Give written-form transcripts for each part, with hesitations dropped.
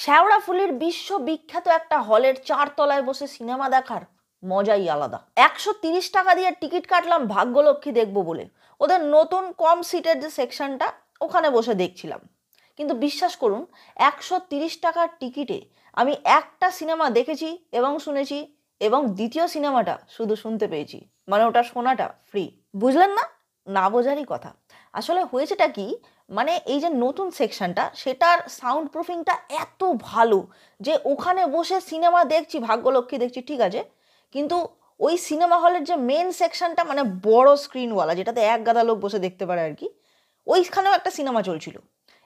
শেওড়াফুলির বিশ্ববিখ্যাত একটা হলের 4 তলায় বসে সিনেমা দেখার মজাই আলাদা। 130 টাকা দিয়ে টিকিট কাটলাম ভাগ্যলক্ষ্মী দেখবো বলে। ওদের নতুন কম সিটের যে সেকশনটা, ওখানে বসে দেখছিলাম। কিন্তু বিশ্বাস করুন, 130 টাকার টিকিটে আমি একটা সিনেমা দেখেছি এবং শুনেছি, এবং দ্বিতীয় সিনেমাটা শুধু শুনতে পেয়েছি, মানে ওটা শোনাটা ফ্রি। বুঝলেন না? না বোঝারই কথা। আসলে হয়েছেটা কি, মানে এই যে নতুন সেকশনটা, সেটার সাউন্ড প্রুফিংটা এত ভালো যে ওখানে বসে সিনেমা দেখছি, ভাগ্যলক্ষ্মী দেখছি, ঠিক আছে, কিন্তু ওই সিনেমা হলের যে মেন সেকশনটা, মানে বড় স্ক্রিনওয়ালা, যেটাতে এক গাদা লোক বসে দেখতে পারে আর কি, ওইখানেও একটা সিনেমা চলছিল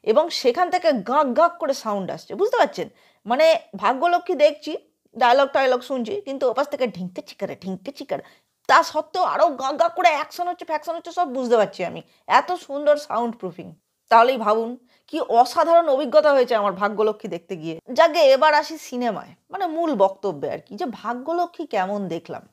এবং সেখান থেকে গাঁক গাঁক করে সাউন্ড আসছে, বুঝতে পারছেন? মানে ভাগ্যলক্ষ্মী দেখছি, ডায়লগ টায়লগ শুনছি, কিন্তু ওপাশ থেকে ঢিঙ্কে চিকারে ঢিঙ্কে চিকারে, তা সত্ত্বেও আরও গাঁক গাঁক করে অ্যাকশন হচ্ছে ফ্যাকশন হচ্ছে, সব বুঝতে পারছি আমি। এত সুন্দর সাউন্ড প্রুফিং। তাহলেই ভাবুন কি অসাধারণ অভিজ্ঞতা হয়েছে আমার ভাগ্যলক্ষ্মী দেখতে গিয়ে। যাকে এবার আসি সিনেমায়, মানে মূল বক্তব্যে আর কি, যে ভাগ্যলক্ষ্মী কেমন দেখলাম।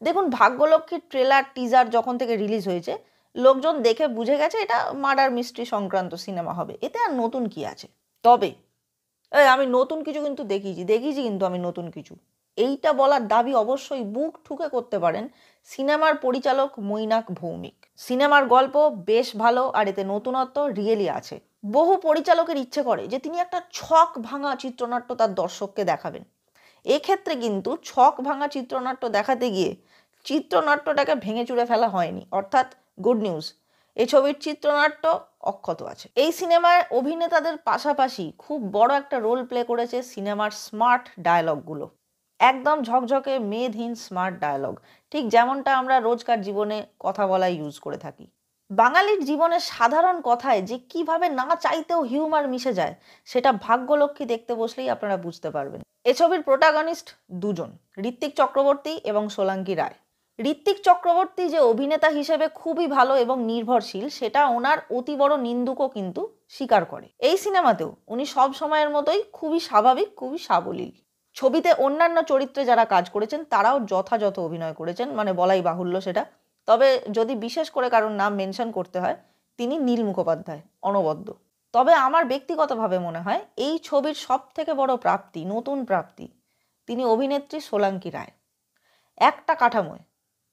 দেখুন, ভাগ্যলক্ষ্মীর ট্রেলার টিজার যখন থেকে রিলিজ হয়েছে, লোকজন দেখে বুঝে গেছে এটা মার্ডার মিস্ট্রি সংক্রান্ত সিনেমা হবে। এতে আর নতুন কি আছে? তবে আমি নতুন কিছু কিন্তু দেখিয়েছি কিন্তু আমি নতুন কিছু, এইটা বলার দাবি অবশ্যই বুক ঠুকে করতে পারেন সিনেমার পরিচালক মৈনাক ভৌমিক। সিনেমার গল্প বেশ ভালো, আর এতে নতুনত্ব রিয়েলি আছে। বহু পরিচালকের ইচ্ছে করে যে তিনি একটা ছক ভাঙা চিত্রনাট্য তার দর্শককে দেখাবেন। এক্ষেত্রে কিন্তু ছক ভাঙা চিত্রনাট্য দেখাতে গিয়ে চিত্রনাট্যটাকে ভেঙে চুরে ফেলা হয়নি, অর্থাৎ গুড নিউজ, এই ছবির চিত্রনাট্য অক্ষত আছে। এই সিনেমায় অভিনেতাদের পাশাপাশি খুব বড় একটা রোল প্লে করেছে সিনেমার স্মার্ট ডায়ালগগুলো। একদম ঝকঝকে মেদহীন স্মার্ট ডায়ালগ, ঠিক যেমনটা আমরা রোজকার জীবনে কথা বলায় ইউজ করে থাকি। বাঙালির জীবনে সাধারণ কথায় যে কিভাবে না চাইতেও হিউমার মিশে যায়, সেটা ভাগ্যলক্ষ্মী দেখতে বসলেই আপনারা বুঝতে পারবেন। এ ছবির প্রোটাগনিস্ট দুজন, ঋত্বিক চক্রবর্তী এবং সোলাঙ্কি রায়। ঋত্বিক চক্রবর্তী যে অভিনেতা হিসেবে খুবই ভালো এবং নির্ভরশীল, সেটা ওনার অতি বড় নিন্দুকও কিন্তু স্বীকার করে। এই সিনেমাতেও উনি সব সময়ের মতোই খুবই স্বাভাবিক, খুবই সাবলীল। ছবিতে অন্যান্য চরিত্রে যারা কাজ করেছেন তারাও যথাযথ অভিনয় করেছেন, মানে বলাই বাহুল্য সেটা। তবে যদি বিশেষ করে কারোর নাম মেনশন করতে হয়, তিনি নীল মুখোপাধ্যায়, অনবদ্য। তবে আমার ব্যক্তিগতভাবে মনে হয় এই ছবির সব থেকে বড় প্রাপ্তি, নতুন প্রাপ্তি, তিনি অভিনেত্রী সোলাঙ্কি রায়। একটা কাঠামোয়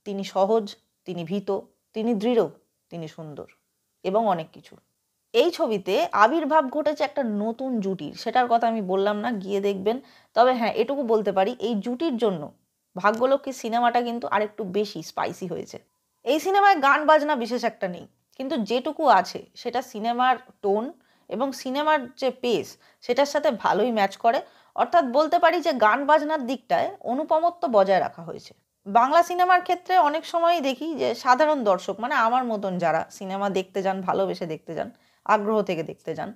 তিনি সহজ, তিনি ভীত, তিনি দৃঢ়, তিনি সুন্দর এবং অনেক কিছু। এই ছবিতে আবির্ভাব ঘটেছে একটা নতুন জুটির, সেটার কথা আমি বললাম না, গিয়ে দেখবেন। তবে হ্যাঁ, এটুকু বলতে পারি, এই জুটির জন্য ভাগ্যলক্ষ্মী সিনেমাটা কিন্তু আরেকটু বেশি স্পাইসি হয়েছে। এই সিনেমায় গান বাজনা বিশেষ একটা নেই, কিন্তু যেটুকু আছে সেটা সিনেমার টোন এবং সিনেমার যে পেস, সেটার সাথে ভালোই ম্যাচ করে। অর্থাৎ বলতে পারি যে গান বাজনার দিকটায় অনুপমত্ব বজায় রাখা হয়েছে। বাংলা সিনেমার ক্ষেত্রে অনেক সময়ই দেখি যে সাধারণ দর্শক, মানে আমার মতন যারা সিনেমা দেখতে যান, ভালোবেসে দেখতে যান, আগ্রহ থেকে দেখতে যান,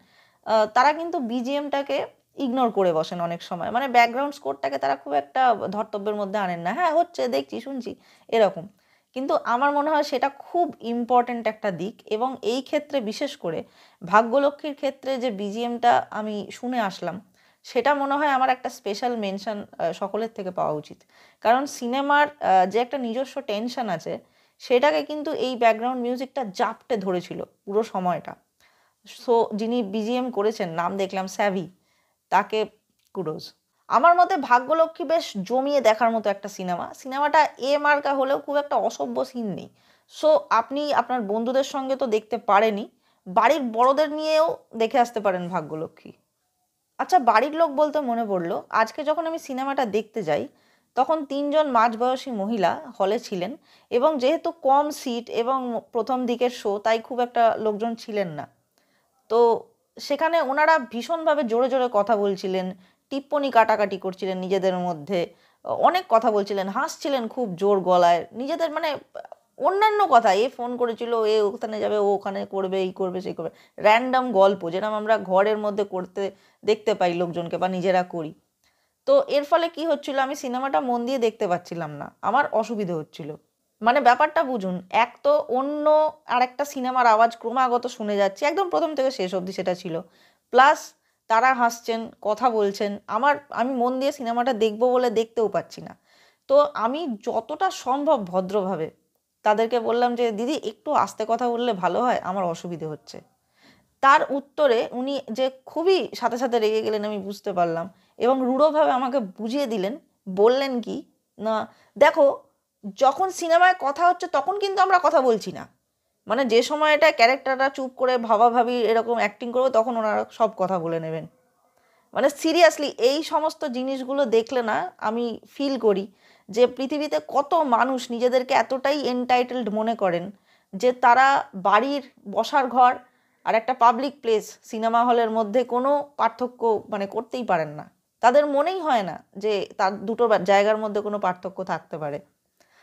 তারা কিন্তু বিজিএমটাকে ইগনোর করে বসেন অনেক সময়, মানে ব্যাকগ্রাউন্ড স্কোরটাকে তারা খুব একটা ধর্তব্যের মধ্যে আনেন না। হ্যাঁ, হচ্ছে, দেখছি, শুনছি, এরকম। কিন্তু আমার মনে হয় সেটা খুব ইম্পর্ট্যান্ট একটা দিক, এবং এই ক্ষেত্রে বিশেষ করে ভাগ্যলক্ষ্মীর ক্ষেত্রে যে বিজিএমটা আমি শুনে আসলাম, সেটা মনে হয় আমার একটা স্পেশাল মেনশন সকলের থেকে পাওয়া উচিত। কারণ সিনেমার যে একটা নিজস্ব টেনশন আছে, সেটাকে কিন্তু এই ব্যাকগ্রাউন্ড মিউজিকটা জাপটে ধরেছিল পুরো সময়টা। সো যিনি বিজিএম করেছেন, নাম দেখলাম স্যাভি, তাকে কুডোজ। আমার মতে ভাগ্যলক্ষ্মী বেশ জমিয়ে দেখার মতো একটা সিনেমা। সিনেমাটা মার্কা হলেও খুব একটা অসভ্য সিন নেই। সো আপনি আপনার বন্ধুদের সঙ্গে তো দেখতে পারেনই, বাড়ির বড়দের নিয়েও দেখে আসতে পারেন ভাগ্যলক্ষ্মী। আচ্ছা, বাড়ির লোক বলতে মনে পড়লো, আজকে যখন আমি সিনেমাটা দেখতে যাই, তখন 3জন মাঝবয়সী মহিলা হলে ছিলেন, এবং যেহেতু কম সিট এবং প্রথম দিকের শো, তাই খুব একটা লোকজন ছিলেন না। তো সেখানে ওনারা ভীষণভাবে জোরে জোরে কথা বলছিলেন, টিপ্পনি কাটাকাটি করছিলেন নিজেদের মধ্যে, অনেক কথা বলছিলেন, হাসছিলেন খুব জোর গলায় নিজেদের, মানে অন্যান্য কথা, এ ফোন করেছিল, এ ওখানে যাবে, ও ওখানে করবে, এই করবে, সেই করবে, র্যান্ডম গল্প যেরকম আমরা ঘরের মধ্যে করতে দেখতে পাই লোকজনকে, বা নিজেরা করি। তো এর ফলে কি হচ্ছিল, আমি সিনেমাটা মন দিয়ে দেখতে পাচ্ছিলাম না, আমার অসুবিধে হচ্ছিল। মানে ব্যাপারটা বুঝুন, এক তো অন্য আরেকটা সিনেমার আওয়াজ ক্রমাগত শুনে যাচ্ছি একদম প্রথম থেকে শেষ অবধি, সেটা ছিল, প্লাস তারা হাসছেন, কথা বলছেন, আমি মন দিয়ে সিনেমাটা দেখবো বলে দেখতেও পাচ্ছি না। তো আমি যতটা সম্ভব ভদ্রভাবে তাদেরকে বললাম যে দিদি একটু আস্তে কথা বললে ভালো হয়, আমার অসুবিধে হচ্ছে। তার উত্তরে উনি যে খুবই সাথে সাথে রেগে গেলেন আমি বুঝতে পারলাম, এবং রূঢ়ভাবে আমাকে বুঝিয়ে দিলেন। বললেন কি না, দেখো যখন সিনেমায় কথা হচ্ছে তখন কিন্তু আমরা কথা বলছি না, মানে যে সময়টা ক্যারেক্টাররা চুপ করে ভাবাভাবি এরকম অ্যাক্টিং করবে তখন ওনারা সব কথা বলে নেবেন। মানে সিরিয়াসলি এই সমস্ত জিনিসগুলো দেখলে না আমি ফিল করি যে পৃথিবীতে কত মানুষ নিজেদেরকে এতটাই এনটাইটেলড মনে করেন যে তারা বাড়ির বসার ঘর আর একটা পাবলিক প্লেস সিনেমা হলের মধ্যে কোনো পার্থক্য মানে করতেই পারেন না। তাদের মনেই হয় না যে তার দুটো জায়গার মধ্যে কোনো পার্থক্য থাকতে পারে।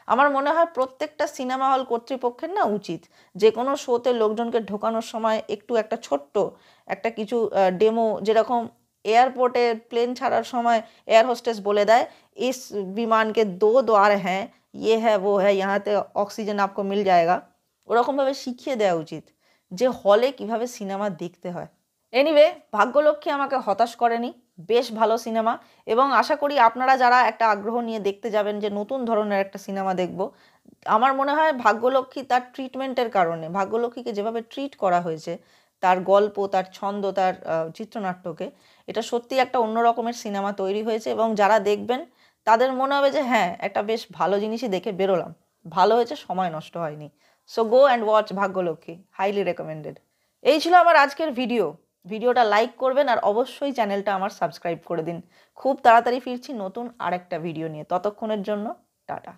আমার মনে হয় প্রত্যেকটা সিনেমা হল কর্তৃপক্ষের না উচিত যে কোনো শোতে লোকজনকে ঢোকানোর সময় একটু একটা ছোট্ট একটা কিছু ডেমো, যেরকম এয়ারপোর্টে প্লেন ছাড়ার সময় এয়ার হোস্টেস বলে দেয় ইস বিমানকে 2 द्वार हैं, ये है वो है, ইয়াতে অক্সিজেন আপকো মিল জায়গা, ওরকমভাবে শিখিয়ে দেওয়া উচিত যে হলে কিভাবে সিনেমা দেখতে হয়। এনিওয়ে, ভাগ্যলক্ষ্মী আমাকে হতাশ করেনি, বেশ ভালো সিনেমা, এবং আশা করি আপনারা যারা একটা আগ্রহ নিয়ে দেখতে যাবেন যে নতুন ধরনের একটা সিনেমা দেখব, আমার মনে হয় ভাগ্যলক্ষ্মী তার ট্রিটমেন্টের কারণে, ভাগ্যলক্ষ্মীকে যেভাবে ট্রিট করা হয়েছে, তার গল্প, তার ছন্দ, তার চিত্রনাট্যকে, এটা সত্যি একটা অন্য রকমের সিনেমা তৈরি হয়েছে, এবং যারা দেখবেন তাদের মনে হবে যে হ্যাঁ একটা বেশ ভালো জিনিসই দেখে বেরোলাম, ভালো হয়েছে, সময় নষ্ট হয়নি। So go and watch Bhagyalakshmi, highly recommended. এই ছিল আমার আজকের ভিডিওটা লাইক করবেন আর অবশ্যই চ্যানেলটা আমার সাবস্ক্রাইব করে দিন। খুব তাড়াতাড়ি ফিরছি নতুন আরেকটা ভিডিও নিয়ে, ততক্ষণের জন্য টাটা।